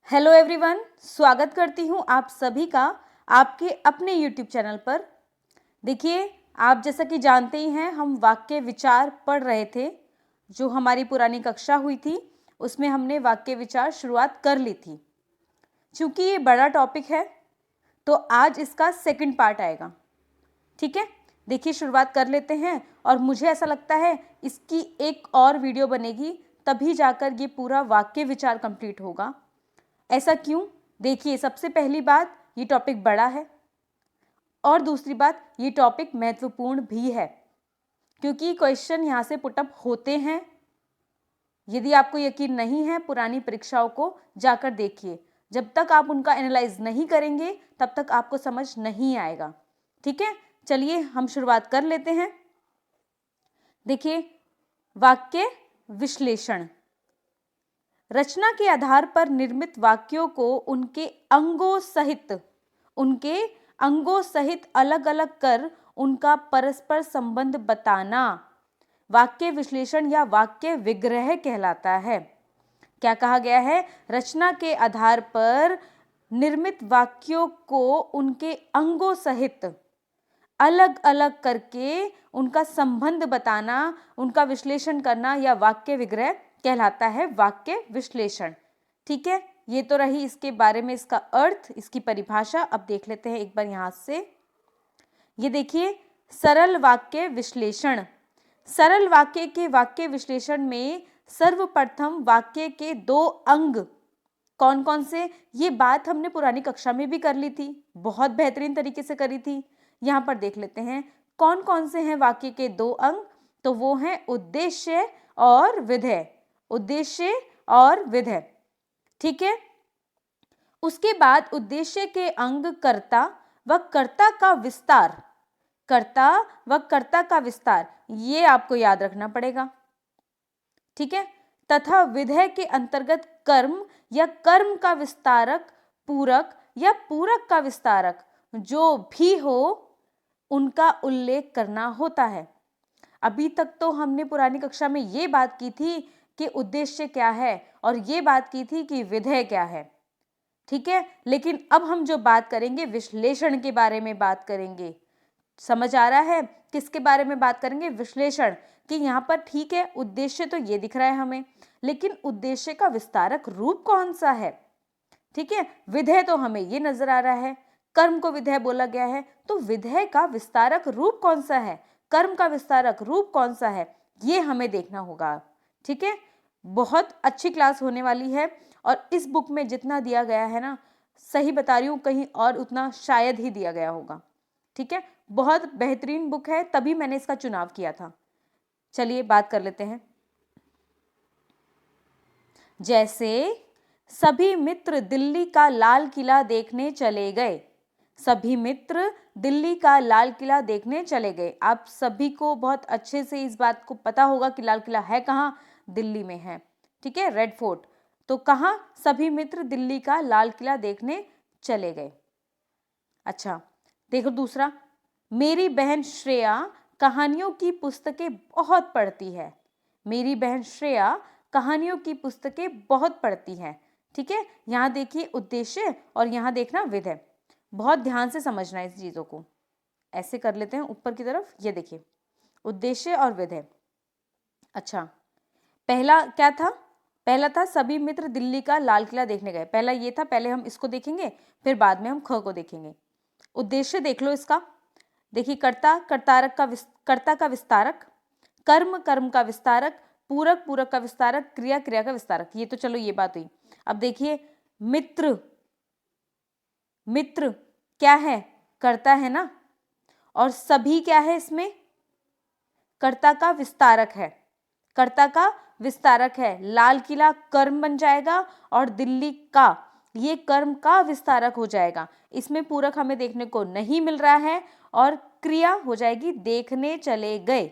Hello everyone, स्वागत करती हूँ आप सभी का आपके अपने यूट्यूब चैनल पर। देखिए, आप जैसा कि जानते ही हैं, हम वाक्य विचार पढ़ रहे थे। जो हमारी पुरानी कक्षा हुई थी उसमें हमने वाक्य विचार शुरुआत कर ली थी। चूँकि ये बड़ा टॉपिक है तो आज इसका सेकंड पार्ट आएगा। ठीक है, देखिए शुरुआत कर लेते हैं। और मुझे ऐसा लगता है इसकी एक और वीडियो बनेगी, तभी जाकर ये पूरा वाक्य विचार कंप्लीट होगा। ऐसा क्यों? देखिए, सबसे पहली बात, ये टॉपिक बड़ा है और दूसरी बात, ये टॉपिक महत्वपूर्ण भी है क्योंकि क्वेश्चन यहाँ से पुटअप होते हैं। यदि आपको यकीन नहीं है, पुरानी परीक्षाओं को जाकर देखिए। जब तक आप उनका एनालाइज नहीं करेंगे तब तक आपको समझ नहीं आएगा। ठीक है, चलिए हम शुरुआत कर लेते हैं। देखिए, वाक्य विश्लेषण। रचना के आधार पर निर्मित वाक्यों को उनके अंगों सहित अलग अलग कर उनका परस्पर संबंध बताना वाक्य विश्लेषण या वाक्य विग्रह कहलाता है। क्या कहा गया है? रचना के आधार पर निर्मित वाक्यों को उनके अंगों सहित अलग अलग करके उनका संबंध बताना, उनका विश्लेषण करना या वाक्य विग्रह कहलाता है वाक्य विश्लेषण। ठीक है, ये तो रही इसके बारे में इसका अर्थ, इसकी परिभाषा। अब देख लेते हैं एक बार यहां से। ये देखिए, सरल वाक्य विश्लेषण। सरल वाक्य के वाक्य विश्लेषण में सर्वप्रथम वाक्य के दो अंग कौन कौन से, ये बात हमने पुरानी कक्षा में भी कर ली थी, बहुत बेहतरीन तरीके से करी थी। यहां पर देख लेते हैं कौन कौन से हैं वाक्य के दो अंग। तो वो हैं उद्देश्य और विधेय। उद्देश्य और विधेय। ठीक है, उसके बाद उद्देश्य के अंग कर्ता व कर्ता का विस्तार। कर्ता व कर्ता का विस्तार, ये आपको याद रखना पड़ेगा। ठीक है, तथा विधेय के अंतर्गत कर्म या कर्म का विस्तारक, पूरक या पूरक का विस्तारक जो भी हो, उनका उल्लेख करना होता है। अभी तक तो हमने पुरानी कक्षा में ये बात की थी कि उद्देश्य क्या है और ये बात की थी कि विधेय क्या है। ठीक है, लेकिन अब हम जो बात करेंगे विश्लेषण के बारे में बात करेंगे। समझ आ रहा है किसके बारे में बात करेंगे? विश्लेषण। कि यहाँ पर ठीक है, उद्देश्य तो ये दिख रहा है हमें, लेकिन उद्देश्य का विस्तारक रूप कौन सा है? ठीक है, विधेय तो हमें ये नजर आ रहा है, कर्म को विधेय बोला गया है, तो विधेय का विस्तारक रूप कौन सा है, कर्म का विस्तारक रूप कौन सा है, ये हमें देखना होगा। ठीक है, बहुत अच्छी क्लास होने वाली है और इस बुक में जितना दिया गया है ना, सही बता रही हूँ, कहीं और उतना शायद ही दिया गया होगा। ठीक है, बहुत बेहतरीन बुक है, तभी मैंने इसका चुनाव किया था। चलिए बात कर लेते हैं। जैसे सभी मित्र दिल्ली का लाल किला देखने चले गए। सभी मित्र दिल्ली का लाल किला देखने चले गए। आप सभी को बहुत अच्छे से इस बात को पता होगा कि लाल किला है कहाँ? दिल्ली में है। ठीक है, रेड फोर्ट। तो कहाँ? सभी मित्र दिल्ली का लाल किला देखने चले गए। अच्छा, देखो दूसरा, मेरी बहन श्रेया कहानियों की पुस्तकें बहुत पढ़ती है। मेरी बहन श्रेया कहानियों की पुस्तकें बहुत पढ़ती है। ठीक है, यहाँ देखिए उद्देश्य और यहाँ देखना विधेय। बहुत ध्यान से समझना है इस चीजों को। ऐसे कर लेते हैं ऊपर की तरफ। ये देखिए, उद्देश्य और विधेय। अच्छा, पहला क्या था? पहला था सभी मित्र दिल्ली का लाल किला देखने गए। पहला ये था, पहले हम इसको देखेंगे, फिर बाद में हम ख को देखेंगे। उद्देश्य देख लो इसका। देखिए, कर्ता का विस्तारक, कर्म कर्म का विस्तारक, पूरक पूरक का विस्तारक, क्रिया क्रिया का विस्तारक। ये तो चलो ये बात हुई। अब देखिए, मित्र, मित्र क्या है? कर्ता है ना, और सभी क्या है इसमें? कर्ता का विस्तारक है। कर्ता का विस्तारक है। लाल किला कर्म बन जाएगा और दिल्ली का, ये कर्म का विस्तारक हो जाएगा। इसमें पूरक हमें देखने को नहीं मिल रहा है और क्रिया हो जाएगी देखने चले गए।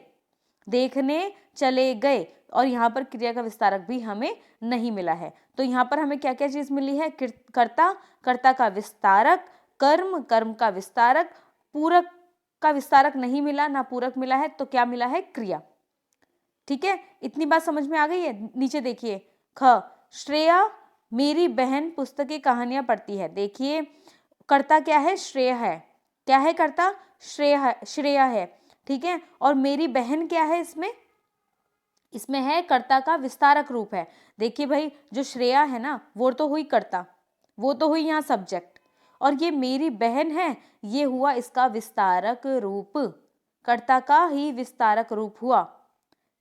देखने चले गए, और यहाँ पर क्रिया का विस्तारक भी हमें नहीं मिला है। तो यहाँ पर हमें क्या क्या चीज मिली है? कर्ता, कर्ता का विस्तारक, कर्म, कर्म का विस्तारक, पूरक का विस्तारक नहीं मिला, ना पूरक मिला है, तो क्या मिला है? क्रिया। ठीक है, इतनी बात समझ में आ गई है? नीचे देखिए, ख, श्रेया मेरी बहन पुस्तकें कहानियां पढ़ती है। देखिए कर्ता क्या है, श्रेय है। क्या है कर्ता, श्रेया है, ठीक है। और मेरी बहन क्या है, इसमें है कर्ता का विस्तारक रूप है। देखिए भाई जो श्रेया है ना वो तो हुई कर्ता, वो तो हुई यहाँ सब्जेक्ट, और ये मेरी बहन है ये हुआ इसका विस्तारक रूप, कर्ता का ही विस्तारक रूप हुआ,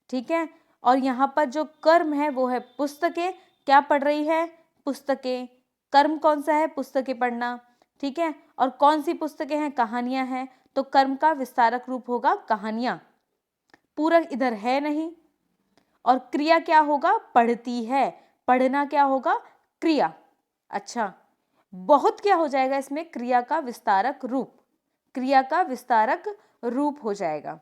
ठीक है। और यहाँ पर जो कर्म है वो है पुस्तकें, क्या पढ़ रही है, पुस्तकें। कर्म कौन सा है, पुस्तकें पढ़ना, ठीक है। और कौन सी पुस्तकें हैं, कहानियां हैं, तो कर्म का विस्तारक रूप होगा कहानियां। पूरक इधर है नहीं, और क्रिया क्या होगा, पढ़ती है, पढ़ना क्या होगा, क्रिया। अच्छा बहुत क्या हो जाएगा इसमें, क्रिया का विस्तारक रूप, क्रिया का विस्तारक रूप हो जाएगा।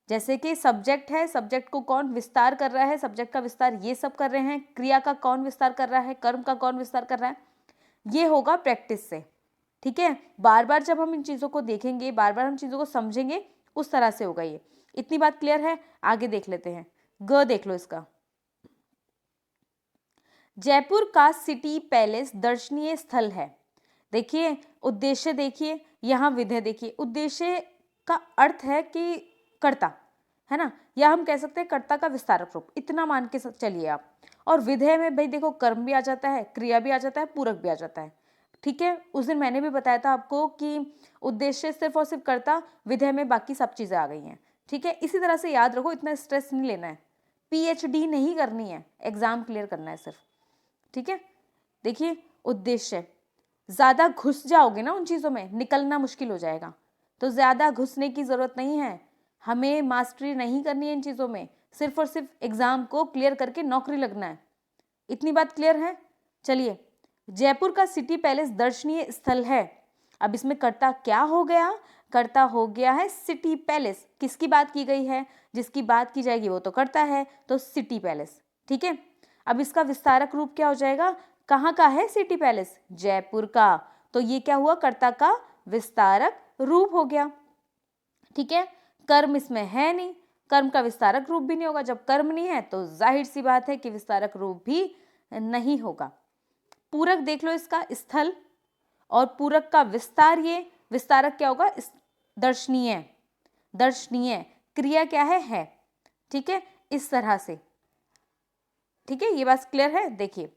जैसे कि सब्जेक्ट है, सब्जेक्ट को कौन विस्तार कर रहा है, सब्जेक्ट का विस्तार ये सब कर रहे हैं, क्रिया का कौन विस्तार कर रहा है, कर्म का कौन विस्तार कर रहा है, ये होगा प्रैक्टिस से, ठीक है। बार बार जब हम इन चीज़ों को देखेंगे, बार बार हम चीज़ों को समझेंगे, उस तरह से होगा ये। इतनी बात क्लियर है, आगे देख लेते हैं। ग देख लो इसका, जयपुर का सिटी पैलेस दर्शनीय स्थल है। देखिए उद्देश्य, देखिए यहाँ विधेय, देखिए उद्देश्य का अर्थ है कि कर्ता, है ना, या हम कह सकते हैं कर्ता का विस्तारक रूप, इतना मान के चलिए आप। और विधेय में भाई देखो कर्म भी आ जाता है, क्रिया भी आ जाता है, पूरक भी आ जाता है, ठीक है। उस दिन मैंने भी बताया था आपको कि उद्देश्य सिर्फ और सिर्फ कर्ता, विधेय में बाकी सब चीजें आ गई हैं, ठीक है। इसी तरह से याद रखो, इतना स्ट्रेस नहीं लेना है, PhD नहीं करनी है, एग्जाम क्लियर करना है सिर्फ, ठीक है। देखिए उद्देश्य, ज्यादा घुस जाओगे ना उन चीजों में, निकलना मुश्किल हो जाएगा, तो ज्यादा घुसने की जरूरत नहीं है, हमें मास्टरी नहीं करनी है इन चीजों में, सिर्फ और सिर्फ एग्जाम को क्लियर करके नौकरी लगना है। इतनी बात क्लियर है। चलिए, जयपुर का सिटी पैलेस दर्शनीय स्थल है। अब इसमें कर्ता क्या हो गया, कर्ता हो गया है सिटी पैलेस। किसकी बात की गई है, जिसकी बात की जाएगी वो तो कर्ता है, तो सिटी पैलेस, ठीक है। अब इसका विस्तारक रूप क्या हो जाएगा, कहाँ का है सिटी पैलेस, जयपुर का, तो ये क्या हुआ, कर्ता का विस्तारक रूप हो गया, ठीक है। कर्म इसमें है नहीं, कर्म का विस्तारक रूप भी नहीं होगा, जब कर्म नहीं है तो जाहिर सी बात है कि विस्तारक रूप भी नहीं होगा। पूरक देख लो इसका, स्थल, और पूरक का विस्तार, ये विस्तारक क्या होगा, दर्शनीय, दर्शनीय, क्रिया क्या है, ठीक है, इस तरह से, ठीक है। ये बात क्लियर है। देखिए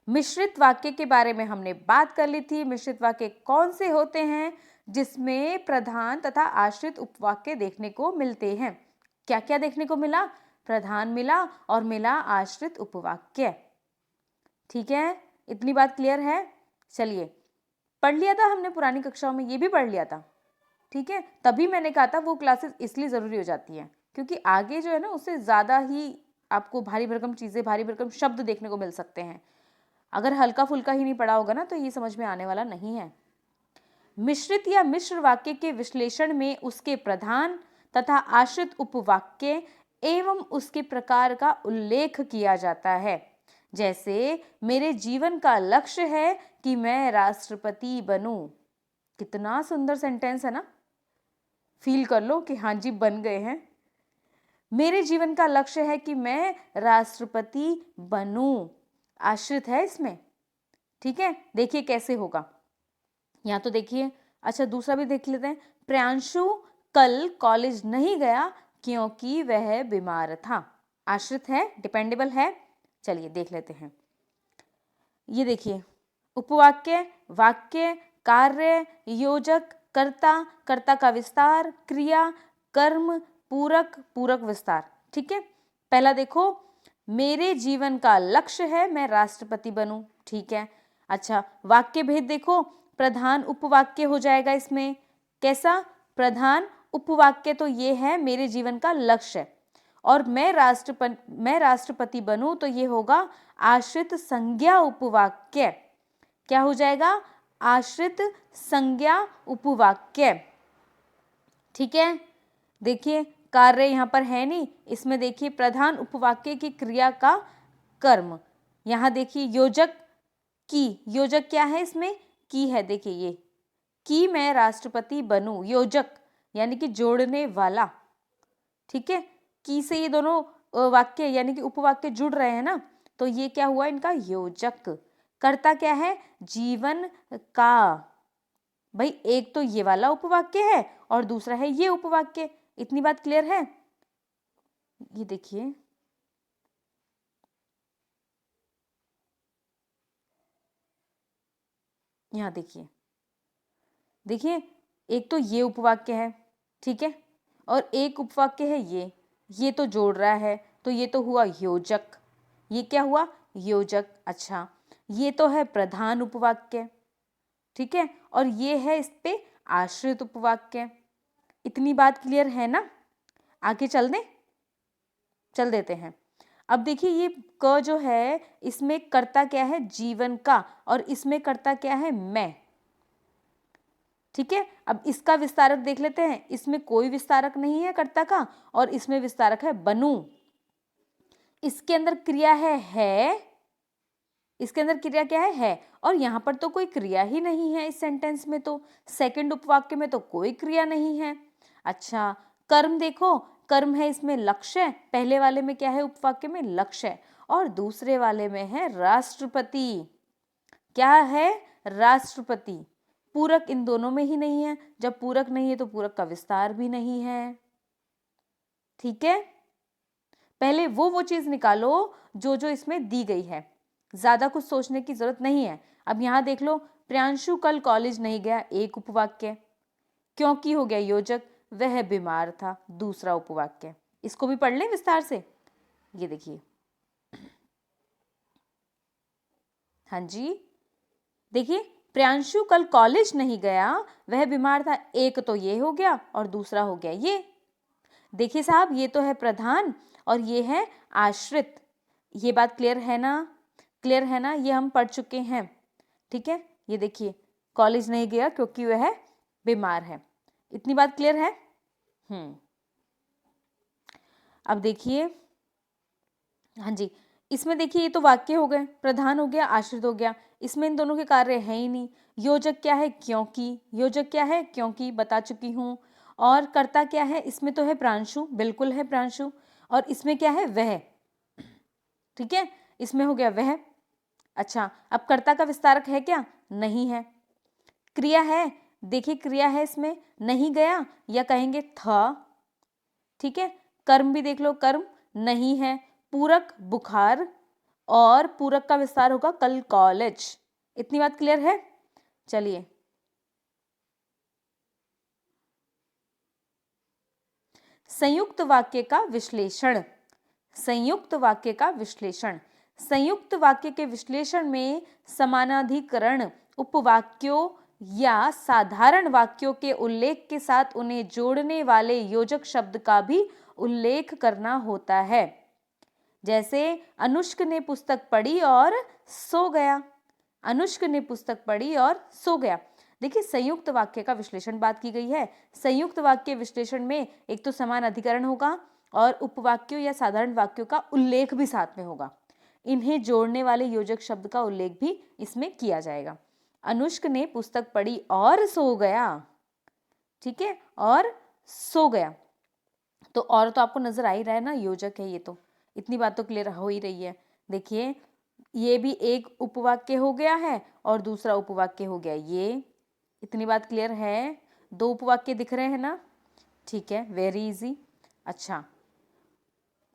मिश्रित वाक्य के बारे में हमने बात कर ली थी। मिश्रित वाक्य कौन से होते हैं, जिसमें प्रधान तथा आश्रित उपवाक्य देखने को मिलते हैं। क्या क्या देखने को मिला, प्रधान मिला और मिला आश्रित उपवाक्य, ठीक है। इतनी बात क्लियर है। चलिए, पढ़ लिया था हमने पुरानी कक्षाओं में, ये भी पढ़ लिया था, ठीक है। तभी मैंने कहा था वो क्लासेस इसलिए जरूरी हो जाती हैं क्योंकि आगे जो है ना उससे ज्यादा ही आपको भारी भरकम चीजें, भारी भरकम शब्द देखने को मिल सकते हैं। अगर हल्का फुल्का ही नहीं पढ़ा होगा ना तो ये समझ में आने वाला नहीं है। मिश्रित या मिश्र वाक्य के विश्लेषण में उसके प्रधान तथा आश्रित उपवाक्य एवं उसके प्रकार का उल्लेख किया जाता है। जैसे मेरे जीवन का लक्ष्य है कि मैं राष्ट्रपति बनूं। कितना सुंदर सेंटेंस है ना, फील कर लो कि हाँ जी बन गए हैं। मेरे जीवन का लक्ष्य है कि मैं राष्ट्रपति बनूं, आश्रित है इसमें, ठीक है। देखिए कैसे होगा, यहाँ तो देखिए। अच्छा दूसरा भी देख लेते हैं। प्रियांशु कल कॉलेज नहीं गया क्योंकि वह बीमार था। आश्रित है, डिपेंडेबल है। चलिए देख लेते हैं। ये देखिए उपवाक्य, वाक्य, कार्य, योजक, कर्ता, कर्ता का विस्तार, क्रिया, कर्म, पूरक, पूरक विस्तार, ठीक है। पहला देखो, मेरे जीवन का लक्ष्य है मैं राष्ट्रपति बनूं, ठीक है। अच्छा वाक्य भेद देखो, प्रधान उपवाक्य हो जाएगा इसमें। कैसा, प्रधान उपवाक्य तो ये है मेरे जीवन का लक्ष्य, और मैं राष्ट्रपति बनूं तो ये होगा आश्रित संज्ञा उपवाक्य। क्या हो जाएगा, आश्रित संज्ञा उपवाक्य, ठीक है। देखिए कार्य यहाँ पर है नहीं, इसमें देखिए प्रधान उपवाक्य की क्रिया का कर्म। यहाँ देखिए योजक की, योजक क्या है इसमें, की है। देखिए ये कि मैं राष्ट्रपति बनूं, योजक यानी कि जोड़ने वाला, ठीक है। की से ये दोनों वाक्य यानी कि उपवाक्य जुड़ रहे हैं ना, तो ये क्या हुआ इनका योजक। कर्ता क्या है, जीवन का। भाई एक तो ये वाला उपवाक्य है और दूसरा है ये उपवाक्य। इतनी बात क्लियर है। ये देखिए, यहां देखिए, देखिए एक तो ये उपवाक्य है, ठीक है, और एक उपवाक्य है ये तो जोड़ रहा है, तो ये तो हुआ योजक। ये क्या हुआ, योजक। अच्छा, ये तो है प्रधान उपवाक्य, ठीक है, और ये है इस पे आश्रित उपवाक्य। इतनी बात क्लियर है ना। आगे चल देते हैं। अब देखिए ये क जो है इसमें कर्ता क्या है, जीवन का, और इसमें कर्ता क्या है, मैं। ठीक है, अब इसका विस्तारक देख लेते हैं। इसमें कोई विस्तारक नहीं है कर्ता का, और इसमें विस्तारक है बनूं। इसके अंदर क्रिया है, इसके अंदर क्रिया क्या है, और यहां पर तो कोई क्रिया ही नहीं है इस सेंटेंस में। तो सेकंड उपवाक्य में तो कोई क्रिया नहीं है। अच्छा, कर्म देखो, कर्म है इसमें लक्ष्य। पहले वाले में क्या है, उपवाक्य में लक्ष्य, और दूसरे वाले में है राष्ट्रपति। क्या है, राष्ट्रपति। पूरक इन दोनों में ही नहीं है। जब पूरक नहीं है तो पूरक का विस्तार भी नहीं है। ठीक है, पहले वो चीज निकालो जो जो इसमें दी गई है। ज्यादा कुछ सोचने की जरूरत नहीं है। अब यहां देख लो, प्रियांशु कल कॉलेज नहीं गया, एक उपवाक्य। क्योंकि हो गया योजक, वह बीमार था, दूसरा उपवाक्य। इसको भी पढ़ लें विस्तार से। ये देखिए, हाँ जी, देखिए प्रियांशु कल कॉलेज नहीं गया, वह बीमार था, एक तो ये हो गया और दूसरा हो गया ये। देखिए साहब, ये तो है प्रधान और ये है आश्रित। ये बात क्लियर है ना, क्लियर है ना, ये हम पढ़ चुके हैं। ठीक है, ये देखिए, कॉलेज नहीं गया क्योंकि वह बीमार है। इतनी बात क्लियर है। अब देखिए, हाँ जी, इसमें देखिए ये तो वाक्य हो गए, प्रधान हो गया, आश्रित हो गया। इसमें इन दोनों के कार्य है ही नहीं। योजक क्या है, क्योंकि। योजक क्या है, क्योंकि, बता चुकी हूं। और कर्ता क्या है, इसमें तो है प्रांशु, बिल्कुल है प्रांशु। और इसमें क्या है, वह। ठीक है, इसमें हो गया वह। अच्छा, अब कर्ता का विस्तारक है क्या, नहीं है। क्रिया है, देखिए क्रिया है इसमें, नहीं गया या कहेंगे था। ठीक है, कर्म भी देख लो, कर्म नहीं है। पूरक बुखार, और पूरक का विस्तार होगा कल कॉलेज। इतनी बात क्लियर है। चलिए, संयुक्त वाक्य का विश्लेषण। संयुक्त वाक्य का विश्लेषण। संयुक्त वाक्य के विश्लेषण में समानाधिकरण उपवाक्यों या साधारण वाक्यों के उल्लेख के साथ उन्हें जोड़ने वाले योजक शब्द का भी उल्लेख करना होता है। जैसे अनुष्क ने पुस्तक पढ़ी और सो गया। अनुष्क ने पुस्तक पढ़ी और सो गया। देखिए, संयुक्त वाक्य का विश्लेषण बात की गई है। संयुक्त वाक्य विश्लेषण में एक तो समान अधिकरण होगा और उपवाक्यों या साधारण वाक्यों का उल्लेख भी साथ में होगा। इन्हें जोड़ने वाले योजक शब्द का उल्लेख भी इसमें किया जाएगा। अनुष्क ने पुस्तक पढ़ी और सो गया। ठीक है, और सो गया, तो और तो आपको नजर आ ही रहा है ना, योजक है ये तो। इतनी बात तो क्लियर हो ही रही है। देखिए, ये भी एक उपवाक्य हो गया है और दूसरा उपवाक्य हो गया ये। इतनी बात क्लियर है। दो उपवाक्य दिख रहे हैं ना। ठीक है, वेरी इजी। अच्छा,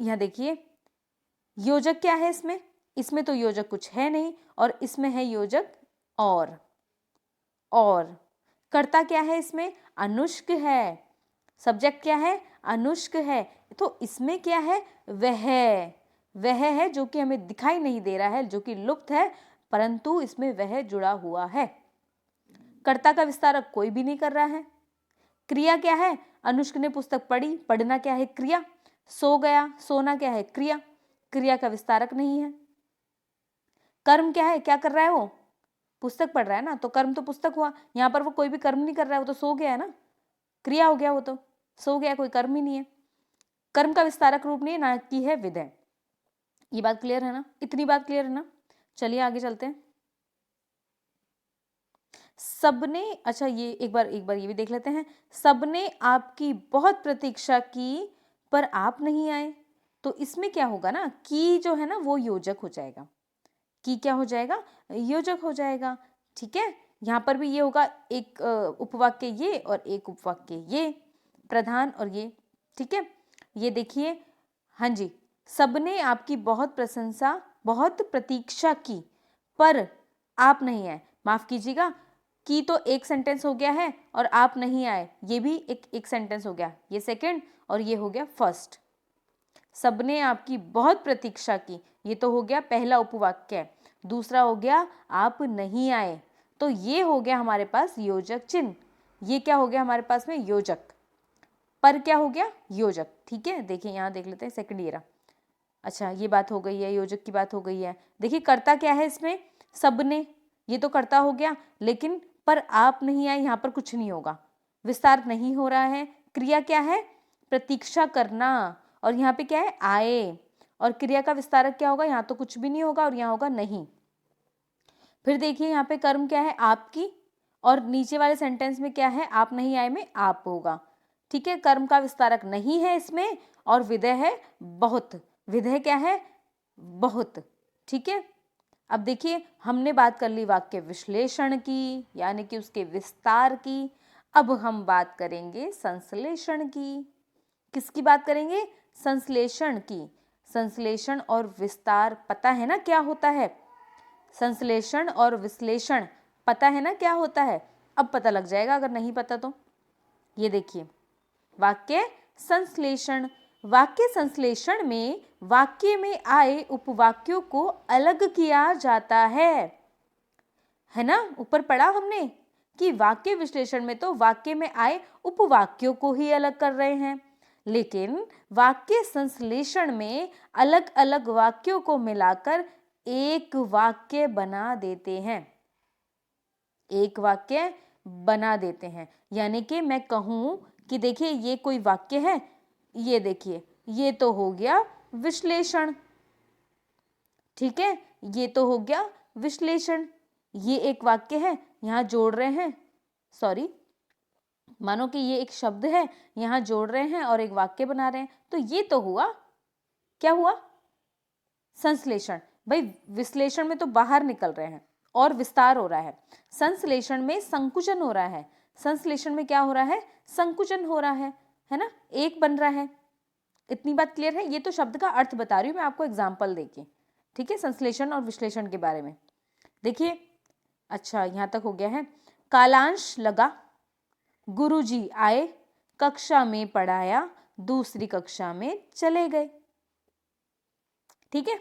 यहां देखिए, योजक क्या है इसमें, इसमें तो योजक कुछ है नहीं, और इसमें है योजक और कर्ता क्या है इसमें, अनुष्क है। सब्जेक्ट क्या है, अनुष्क है। तो इसमें क्या है, वह है जो कि हमें दिखाई नहीं दे रहा है, जो कि लुप्त है, परंतु इसमें वह जुड़ा हुआ है। कर्ता का विस्तारक कोई भी नहीं कर रहा है। क्रिया क्या है, अनुष्क ने पुस्तक पढ़ी, पढ़ना क्या है, क्रिया। सो गया, सोना क्या है, क्रिया। क्रिया का विस्तारक नहीं है। कर्म क्या है, क्या कर रहा है वो, पुस्तक पढ़ रहा है ना, तो कर्म तो पुस्तक हुआ। यहां पर वो कोई भी कर्म नहीं कर रहा है, वो तो सो गया है ना, क्रिया हो गया, वो तो सो गया, कोई कर्म ही नहीं है। कर्म का विस्तारक रूप नहीं, ना की है विधेय। ये बात क्लियर है ना, इतनी बात क्लियर है ना। चलिए आगे चलते हैं। सबने, अच्छा ये एक बार ये भी देख लेते हैं। सबने आपकी बहुत प्रतीक्षा की पर आप नहीं आए। तो इसमें क्या होगा ना, की जो है ना वो योजक हो जाएगा, की क्या हो जाएगा, योजक हो जाएगा। ठीक है, यहाँ पर भी ये होगा, एक उपवाक्य ये और एक उपवाक्य ये, प्रधान और ये। ठीक है, ये देखिए, हाँ जी, सबने आपकी बहुत प्रशंसा, बहुत प्रतीक्षा की, पर आप नहीं आए। माफ कीजिएगा, की तो एक सेंटेंस हो गया है और आप नहीं आए, ये भी एक सेंटेंस हो गया, ये सेकंड और ये हो गया फर्स्ट। सबने आपकी बहुत प्रतीक्षा की, ये तो हो गया पहला उपवाक्य। दूसरा हो गया आप नहीं आए, तो ये हो गया हमारे पास योजक चिन्ह। ये क्या हो गया हमारे पास में, योजक। पर क्या हो गया, योजक। ठीक है, देखिए यहाँ देख लेते हैं सेकंड ईयर। अच्छा, ये बात हो गई है, योजक की बात हो गई है। देखिए कर्ता क्या है इसमें, सबने, ये तो कर्ता हो गया, लेकिन पर आप नहीं आए, यहाँ पर कुछ नहीं होगा, विस्तार नहीं हो रहा है। क्रिया क्या है, प्रतीक्षा करना, और यहाँ पे क्या है, आए, और क्रिया का विस्तारक क्या होगा, यहाँ तो कुछ भी नहीं होगा और यहाँ होगा नहीं। फिर देखिए यहाँ पे कर्म क्या है, आपकी, और नीचे वाले सेंटेंस में क्या है, आप नहीं आए में आप होगा। ठीक है, कर्म का विस्तारक नहीं है इसमें, और विधेय है बहुत। विधेय क्या है, बहुत। ठीक है, अब देखिए हमने बात कर ली वाक्य विश्लेषण की, यानी कि उसके विस्तार की। अब हम बात करेंगे संश्लेषण की। किसकी बात करेंगे, संश्लेषण की। संश्लेषण और विस्तार पता है ना क्या होता है, संश्लेषण और विश्लेषण पता है ना क्या होता है। अब पता लग जाएगा अगर नहीं पता तो। ये देखिए, वाक्य संश्लेषण, वाक्य संश्लेषण में वाक्य में आए उपवाक्यों को अलग किया जाता है ना। ऊपर पढ़ा हमने कि वाक्य विश्लेषण में तो वाक्य में आए उपवाक्यों को ही अलग कर रहे हैं, लेकिन वाक्य संश्लेषण में अलग अलग वाक्यों को मिलाकर एक वाक्य बना देते हैं, एक वाक्य बना देते हैं। यानी कि मैं कहूं कि देखिए ये कोई वाक्य है, ये देखिए ये तो हो गया विश्लेषण। ठीक है, ये तो हो गया विश्लेषण, ये एक वाक्य है, यहां जोड़ रहे हैं, सॉरी, मानो कि ये एक शब्द है, यहां जोड़ रहे हैं और एक वाक्य बना रहे हैं, तो ये तो हुआ, क्या हुआ, संश्लेषण। भाई विश्लेषण में तो बाहर निकल रहे हैं और विस्तार हो रहा है, संश्लेषण में संकुचन हो रहा है, संश्लेषण में क्या हो रहा है, संकुचन हो रहा है ना, एक बन रहा है। इतनी बात क्लियर है। ये तो शब्द का अर्थ बता रही हूं मैं आपको एग्जाम्पल देके। ठीक है, संश्लेषण और विश्लेषण के बारे में देखिए। अच्छा, यहां तक हो गया है। कालांश लगा, गुरुजी आए, कक्षा में पढ़ाया, दूसरी कक्षा में चले गए। ठीक है,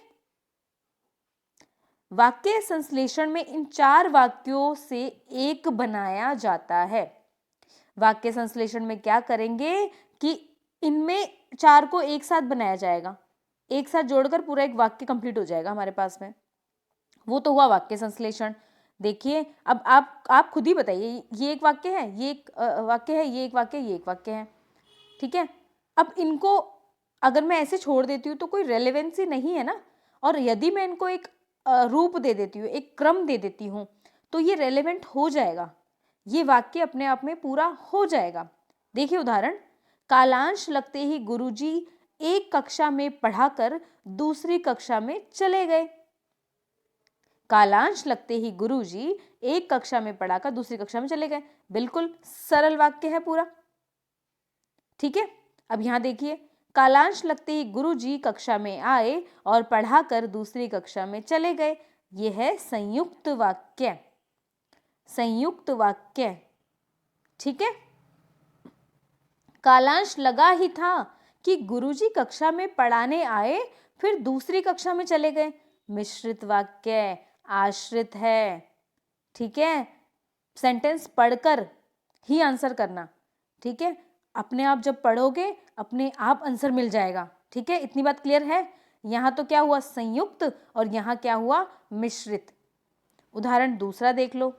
वाक्य संश्लेषण में इन चार वाक्यों से एक बनाया जाता है। वाक्य संश्लेषण में क्या करेंगे कि इनमें चार को एक साथ बनाया जाएगा, एक साथ जोड़कर पूरा एक वाक्य कंप्लीट हो जाएगा हमारे पास में। वो तो हुआ वाक्य संश्लेषण। देखिए अब आप खुद ही बताइए, ये एक वाक्य है, ये एक वाक्य है, ये एक वाक्य, ये एक वाक्य है। ठीक है, अब इनको अगर मैं ऐसे छोड़ देती हूँ तो कोई रेलेवेंसी नहीं है ना, और यदि मैं इनको एक रूप दे देती हूँ, एक क्रम दे देती हूँ, तो ये रेलेवेंट हो जाएगा, ये वाक्य अपने आप में पूरा हो जाएगा। देखिए उदाहरण, कालांश लगते ही गुरुजी एक कक्षा में पढ़ाकर दूसरी कक्षा में चले गए। कालांश लगते ही गुरुजी एक कक्षा में पढ़ाकर दूसरी कक्षा में चले गए, बिल्कुल सरल वाक्य है पूरा। ठीक है, अब यहां देखिए, कालांश लगते ही गुरुजी कक्षा में आए और पढ़ाकर दूसरी कक्षा में चले गए। यह है संयुक्त वाक्य, संयुक्त वाक्य। ठीक है, कालांश लगा ही था कि गुरुजी कक्षा में पढ़ाने आए फिर दूसरी कक्षा में चले गए। मिश्रित वाक्य, आश्रित है। ठीक है, सेंटेंस पढ़कर ही आंसर करना। ठीक है, अपने आप जब पढ़ोगे अपने आप आंसर मिल जाएगा। ठीक है, इतनी बात क्लियर है। यहां तो क्या हुआ, संयुक्त, और यहां क्या हुआ, मिश्रित। उदाहरण दूसरा देख लो,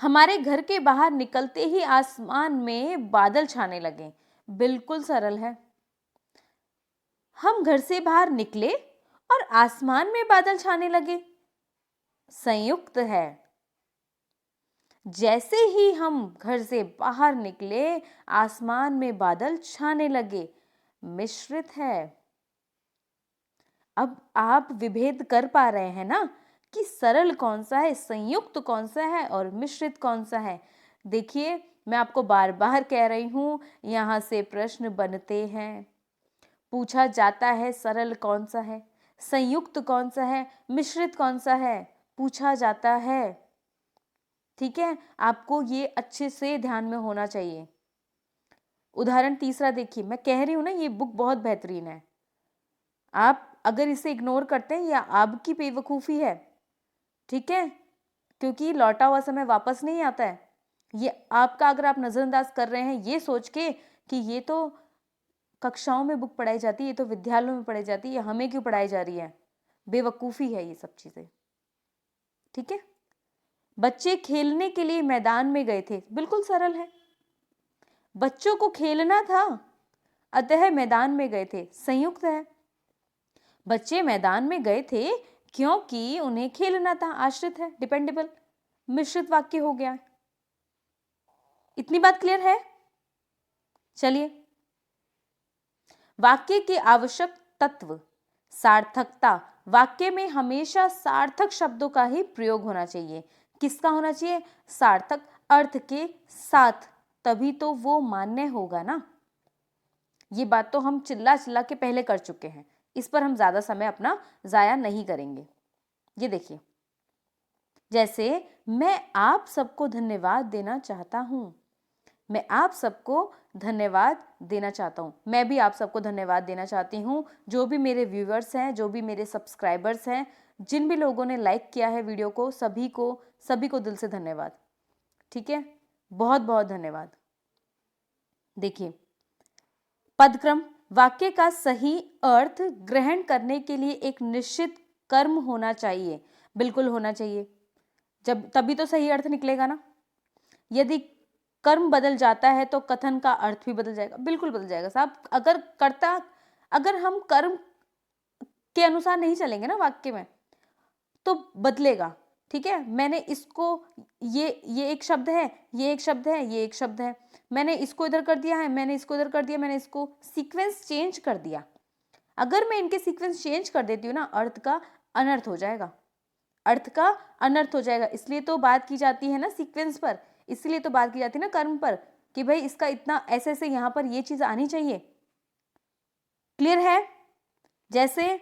हमारे घर के बाहर निकलते ही आसमान में बादल छाने लगे। बिल्कुल सरल है, हम घर से बाहर निकले और आसमान में बादल छाने लगे, संयुक्त है। जैसे ही हम घर से बाहर निकले आसमान में बादल छाने लगे। मिश्रित है। अब आप विभेद कर पा रहे हैं ना कि सरल कौन सा है, संयुक्त कौन सा है और मिश्रित कौन सा है। देखिए मैं आपको बार बार कह रही हूं, यहां से प्रश्न बनते हैं, पूछा जाता है सरल कौन सा है, संयुक्त कौन सा है, मिश्रित कौन सा है, पूछा जाता है। ठीक है, आपको ये अच्छे से ध्यान में होना चाहिए। उदाहरण तीसरा देखिए, मैं कह रही हूं ना ये बुक बहुत बेहतरीन है। आप अगर इसे इग्नोर करते हैं या आपकी बेवकूफ़ी है, ठीक है, क्योंकि लौटा हुआ समय वापस नहीं आता है। ये आपका, अगर आप नज़रअंदाज कर रहे हैं ये सोच के कि ये तो कक्षाओं में बुक पढ़ाई जाती है, ये तो विद्यालयों में पढ़ाई जाती है, हमें क्यों पढ़ाई जा रही है, बेवकूफ़ी है ये सब चीज़ें। ठीक है, बच्चे खेलने के लिए मैदान में गए थे, बिल्कुल सरल है। बच्चों को खेलना था अतः मैदान में गए थे, संयुक्त है। बच्चे मैदान में गए थे क्योंकि उन्हें खेलना था, आश्रित है, डिपेंडेबल। मिश्रित वाक्य हो गया। इतनी बात क्लियर है? चलिए, वाक्य के आवश्यक तत्व, सार्थकता। वाक्य में हमेशा सार्थक शब्दों का ही प्रयोग होना चाहिए। किसका होना चाहिए? सार्थक, अर्थ के साथ, तभी तो वो मान्य होगा ना। ये बात तो हम चिल्ला चिल्ला के पहले कर चुके हैं, इस पर हम ज्यादा समय अपना जाया नहीं करेंगे। ये देखिए, जैसे मैं आप सबको धन्यवाद देना चाहता हूं। मैं आप सबको धन्यवाद देना चाहता हूँ, मैं भी आप सबको धन्यवाद देना चाहती हूँ। जो भी मेरे व्यूअर्स हैं, जो भी मेरे सब्सक्राइबर्स हैं, जिन भी लोगों ने लाइक किया है वीडियो को, सभी को दिल से धन्यवाद। ठीक है, बहुत बहुत धन्यवाद। देखिए, पदक्रम, वाक्य का सही अर्थ ग्रहण करने के लिए एक निश्चित कर्म होना चाहिए, बिल्कुल होना चाहिए, जब तभी तो सही अर्थ निकलेगा ना। यदि कर्म बदल जाता है तो कथन का अर्थ भी बदल जाएगा, बिल्कुल बदल जाएगा साहब। अगर हम कर्म के अनुसार नहीं चलेंगे ना वाक्य में तो बदलेगा। ठीक है, मैंने इसको, ये एक शब्द है, ये एक शब्द है, ये एक शब्द है, मैंने इसको इधर कर दिया है, मैंने इसको इधर कर दिया, मैंने इसको सीक्वेंस चेंज कर दिया। अगर मैं इनके सीक्वेंस चेंज कर देती हूँ ना, अर्थ का अनर्थ हो जाएगा, अर्थ का अनर्थ हो जाएगा। इसलिए तो बात की जाती है ना सीक्वेंस पर, इसलिए तो बात की जाती है ना कर्म पर, कि भाई इसका इतना ऐसे ऐसे यहां पर ये चीज आनी चाहिए। क्लियर है? जैसे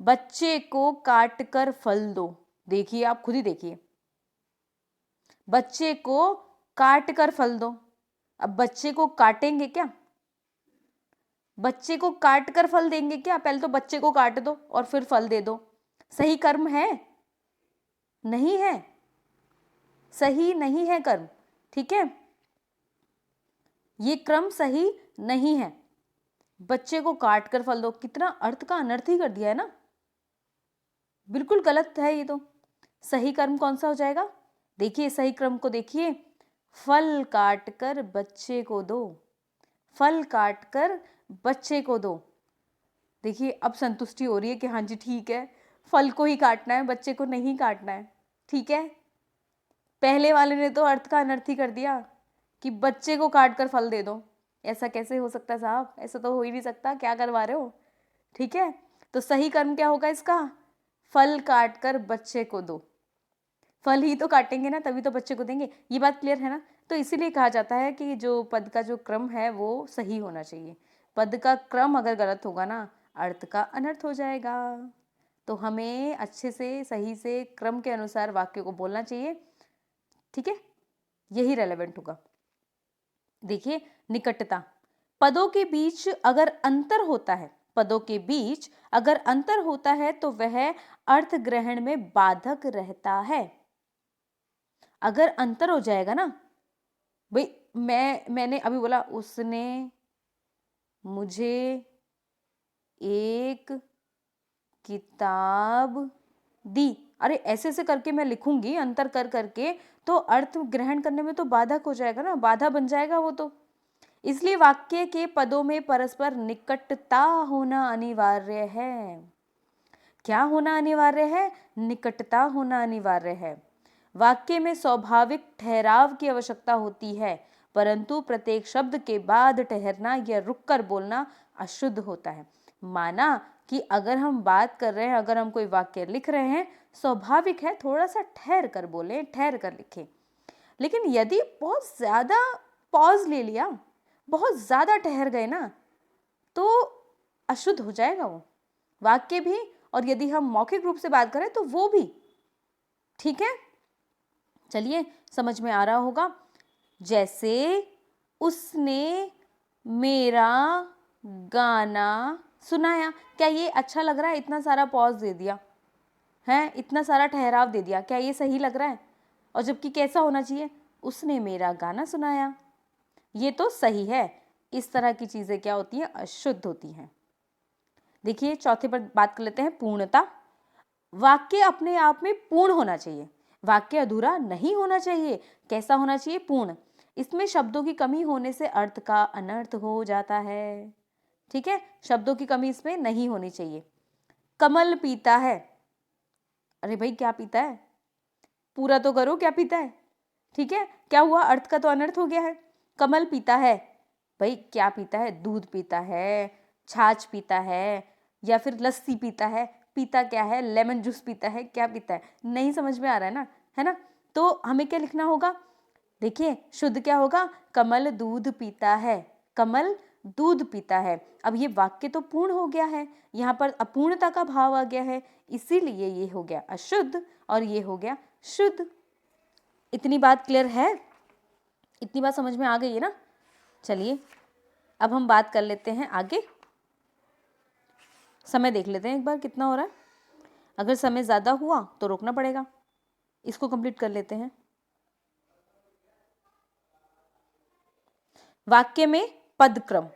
बच्चे को काट कर फल दो, देखिए आप खुद ही देखिए, बच्चे को काट कर फल दो। अब बच्चे को काटेंगे क्या? बच्चे को काट कर फल देंगे क्या? पहले तो बच्चे को काट दो और फिर फल दे दो। सही कर्म है? नहीं है, सही नहीं है कर्म। ठीक है, ये क्रम सही नहीं है। बच्चे को काट कर फल दो, कितना अर्थ का अनर्थ ही कर दिया है ना, बिल्कुल गलत है ये तो। सही कर्म कौन सा हो जाएगा? देखिए सही क्रम को देखिए, फल काट कर बच्चे को दो, फल काट कर बच्चे को दो। देखिए अब संतुष्टि हो रही है कि हाँ जी ठीक है, फल को ही काटना है, बच्चे को नहीं काटना है। ठीक है, पहले वाले ने तो अर्थ का अनर्थ ही कर दिया कि बच्चे को काट कर फल दे दो। ऐसा कैसे हो सकता है साहब? ऐसा तो हो ही नहीं सकता, क्या करवा रहे हो? ठीक है, तो सही कर्म क्या होगा इसका? फल काट कर बच्चे को दो। फल ही तो काटेंगे ना, तभी तो बच्चे को देंगे। ये बात क्लियर है ना? तो इसीलिए कहा जाता है कि जो पद का जो क्रम है वो सही होना चाहिए। पद का क्रम अगर गलत होगा ना, अर्थ का अनर्थ हो जाएगा। तो हमें अच्छे से सही से क्रम के अनुसार वाक्य को बोलना चाहिए। ठीक है, यही रेलेवेंट होगा। देखिए, निकटता, पदों के बीच अगर अंतर होता है, पदों के बीच अगर अंतर होता है तो वह अर्थ ग्रहण में बाधक रहता है। अगर अंतर हो जाएगा ना, भाई मैंने अभी बोला उसने मुझे एक किताब दी, अरे ऐसे ऐसे करके मैं लिखूंगी अंतर कर करके, तो अर्थ ग्रहण करने में तो बाधक हो जाएगा ना, बाधा बन जाएगा वो तो। इसलिए वाक्य के पदों में परस्पर निकटता होना अनिवार्य है। क्या होना अनिवार्य है? निकटता होना अनिवार्य है। वाक्य में स्वाभाविक ठहराव की आवश्यकता होती है, परंतु प्रत्येक शब्द के बाद ठहरना या रुककर बोलना अशुद्ध होता है। माना कि अगर हम बात कर रहे हैं, अगर हम कोई वाक्य लिख रहे हैं, स्वाभाविक है थोड़ा सा ठहर कर बोलें, ठहर कर लिखें। लेकिन यदि बहुत ज़्यादा पॉज ले लिया, बहुत ज़्यादा ठहर गए ना, तो अशुद्ध हो जाएगा वो वाक्य भी, और यदि हम मौखिक रूप से बात करें तो वो भी। ठीक है, चलिए समझ में आ रहा होगा। जैसे उसने मेरा गाना सुनाया, क्या ये अच्छा लग रहा है? इतना सारा पॉज दे दिया है, इतना सारा ठहराव दे दिया, क्या ये सही लग रहा है? और जबकि कैसा होना चाहिए, उसने मेरा गाना सुनाया, ये तो सही है। इस तरह की चीजें क्या होती हैं? अशुद्ध होती हैं। देखिए चौथे पर बात कर लेते हैं, पूर्णता। वाक्य अपने आप में पूर्ण होना चाहिए, वाक्य अधूरा नहीं होना चाहिए। कैसा होना चाहिए? पूर्ण। इसमें शब्दों की कमी होने से अर्थ का अनर्थ हो जाता है। ठीक है, शब्दों की कमी इसमें नहीं होनी चाहिए। कमल पीता है, अरे भाई क्या पीता है? पूरा तो करो, क्या पीता है? ठीक है, क्या हुआ? अर्थ का तो अनर्थ हो गया है। कमल पीता है, भाई क्या पीता है? दूध पीता है, छाछ पीता है, या फिर लस्सी पीता है। पीता क्या है? लेमन जूस पीता है, क्या पीता है? नहीं समझ में आ रहा है ना, है ना? तो हमें क्या लिखना होगा? देखिए शुद्ध क्या होगा? कमल दूध पीता है, कमल दूध पीता है। अब ये वाक्य तो पूर्ण हो गया है, यहाँ पर अपूर्णता का भाव आ गया है, इसीलिए ये हो गया अशुद्ध और ये हो गया शुद्ध। इतनी बात क्लियर है? इतनी बात समझ में आ गई है ना? चलिए अब हम बात कर लेते हैं आगे। समय देख लेते हैं एक बार कितना हो रहा है। अगर समय ज़्यादा हुआ तो रोकना पड़ेगा। इसको कंप्लीट कर लेते हैं। वाक्य में पदक्रम,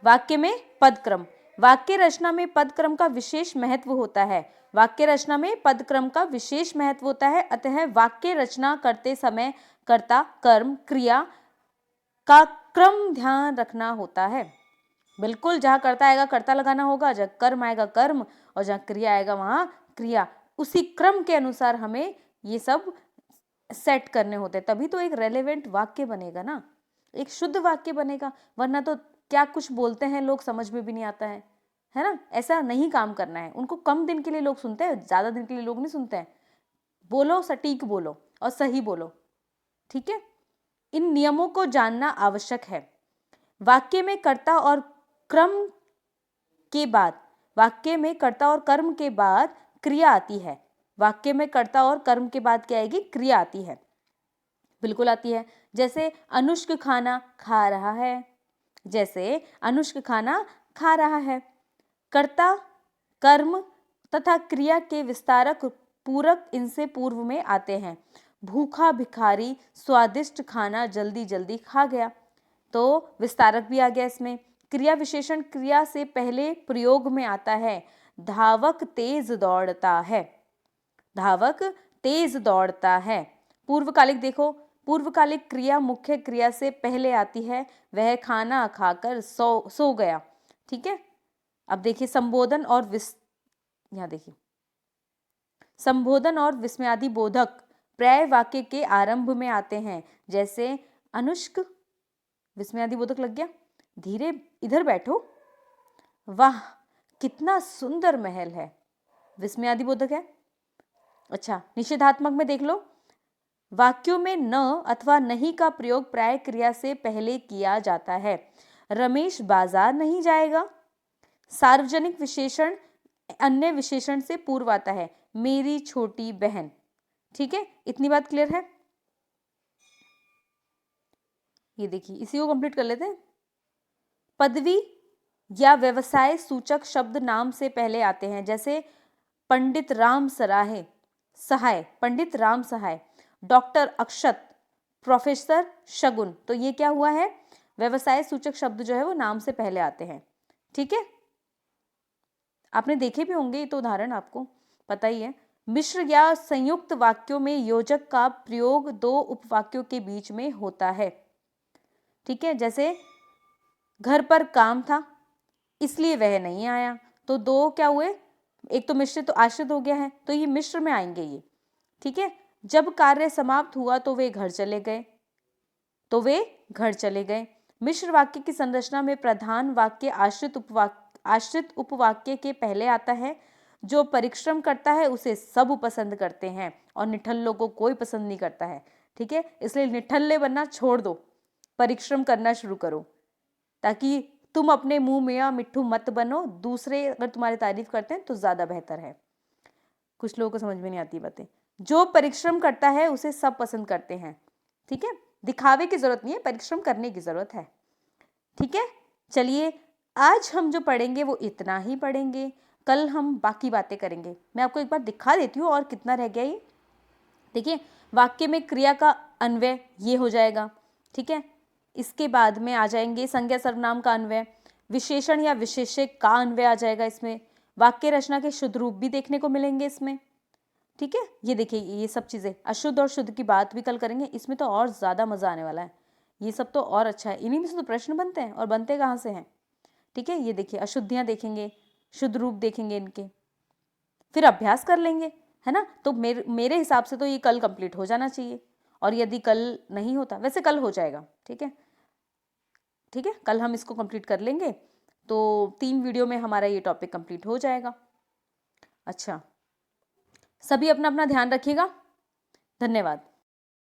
वाक्य में पदक्रम। वाक्य रचना में पदक्रम का विशेष महत्व होता है। वाक्य रचना में पदक्रम का विशेष महत्व होता है, अतः वाक्य रचना करते समय कर्ता, कर्म, क्रिया का क्रम ध्यान रखना होता है। बिल्कुल, जहाँ कर्ता आएगा कर्ता लगाना होगा, जहाँ कर्म आएगा कर्म, और जहाँ क्रिया आएगा वहाँ क्रिया। उसी क्रम के अनुसार हमें ये सब सेट करने होते हैं, तभी तो एक रेलेवेंट वाक्य बनेगा ना, एक शुद्ध वाक्य बनेगा। वरना तो क्या कुछ बोलते हैं लोग, समझ में भी नहीं आता है ना? ऐसा नहीं काम करना है। उनको कम दिन के लिए लोग सुनते हैं, ज़्यादा दिन के लिए लोग नहीं सुनते हैं। बोलो, सटीक बोलो और सही बोलो। ठीक है, इन नियमों को जानना आवश्यक है। वाक्य में कर्ता और क्रम के बाद, वाक्य में कर्ता और कर्म के बाद क्रिया आती है। वाक्य में कर्ता और कर्म के बाद क्या आएगी? क्रिया आती है। बिल्कुल आती है। जैसे अनुष्क खाना खा रहा है, जैसे अनुष्क खाना खा रहा है। कर्ता, कर्म तथा क्रिया के विस्तारक पूरक इनसे पूर्व में आते हैं। भूखा भिखारी स्वादिष्ट खाना जल्दी जल्दी खा गया, तो विस्तारक भी आ गया इसमें। क्रिया विशेषण क्रिया से पहले प्रयोग में आता है। धावक तेज दौड़ता है, धावक तेज दौड़ता है। पूर्वकालिक देखो, पूर्वकालिक क्रिया मुख्य क्रिया से पहले आती है। वह खाना खाकर सो गया। ठीक है, अब देखिए संबोधन और यहाँ देखिए संबोधन और विस्मयादि बोधक प्राय वाक्य के आरंभ में आते हैं। जैसे अनुष्क, विस्मयादि बोधक लग गया, धीरे इधर बैठो, वाह कितना सुंदर महल है, विस्मयादि बोधक है। अच्छा, निषेधात्मक में देख लो, वाक्यों में न अथवा नहीं का प्रयोग प्राय क्रिया से पहले किया जाता है। रमेश बाजार नहीं जाएगा। सार्वजनिक विशेषण अन्य विशेषण से पूर्व आता है। मेरी छोटी बहन। ठीक है, इतनी बात क्लियर है? ये देखिए, इसी को कंप्लीट कर लेते हैं। पदवी या व्यवसाय सूचक शब्द नाम से पहले आते हैं। जैसे पंडित राम सराय सहाय, पंडित राम सहाय। डॉक्टर अक्षत, प्रोफेसर शगुन। तो ये क्या हुआ है? व्यवसाय सूचक शब्द जो है वो नाम से पहले आते हैं। ठीक है, आपने देखे भी होंगे, ये तो उदाहरण आपको पता ही है। मिश्र या संयुक्त वाक्यों में योजक का प्रयोग दो उपवाक्यों के बीच में होता है। ठीक है, जैसे घर पर काम था इसलिए वह नहीं आया, तो दो क्या हुए? एक तो मिश्र तो आश्रित हो गया है, तो ये मिश्र में आएंगे ये। ठीक है, जब कार्य समाप्त हुआ तो वे घर चले गए। मिश्र वाक्य की संरचना में प्रधान वाक्य आश्रित उपवाक्य के पहले आता है। जो परिश्रम करता है उसे सब पसंद करते हैं और निठल्लों को कोई पसंद नहीं करता है। ठीक है, इसलिए निठल्ले बनना छोड़ दो, परिश्रम करना शुरू करो, ताकि तुम अपने मुंह में मिट्ठू मत बनो। दूसरे अगर तुम्हारी तारीफ करते हैं तो ज्यादा बेहतर है। कुछ लोगों को समझ में नहीं आती बातें। जो परिश्रम करता है उसे सब पसंद करते हैं। ठीक है, दिखावे की जरूरत नहीं है, परिश्रम करने की जरूरत है। ठीक है, चलिए आज हम जो पढ़ेंगे वो इतना ही पढ़ेंगे, कल हम बाकी बातें करेंगे। मैं आपको एक बार दिखा देती हूँ और कितना रह गया ये। देखिए, वाक्य में क्रिया का अन्वय ये हो जाएगा। ठीक है, इसके बाद में आ जाएंगे संज्ञा सर्वनाम का अन्वय, विशेषण या विशेषक का अन्वय आ जाएगा इसमें। वाक्य रचना के शुद्ध रूप भी देखने को मिलेंगे इसमें। ठीक है, ये देखिए ये सब चीजें, अशुद्ध और शुद्ध की बात भी कल करेंगे। इसमें तो और ज्यादा मजा आने वाला है, ये सब तो और अच्छा है। इन्हीं में से तो प्रश्न बनते हैं, और बनते कहाँ से हैं। ठीक है, ये देखिए अशुद्धियां देखेंगे, शुद्ध रूप देखेंगे इनके, फिर अभ्यास कर लेंगे, है ना। तो मेरे हिसाब से तो ये कल कंप्लीट हो जाना चाहिए, और यदि कल नहीं होता, वैसे कल हो जाएगा। ठीक है, ठीक है, कल हम इसको कंप्लीट कर लेंगे, तो 3 वीडियो में हमारा ये टॉपिक कंप्लीट हो जाएगा। अच्छा, सभी अपना अपना ध्यान रखिएगा। धन्यवाद।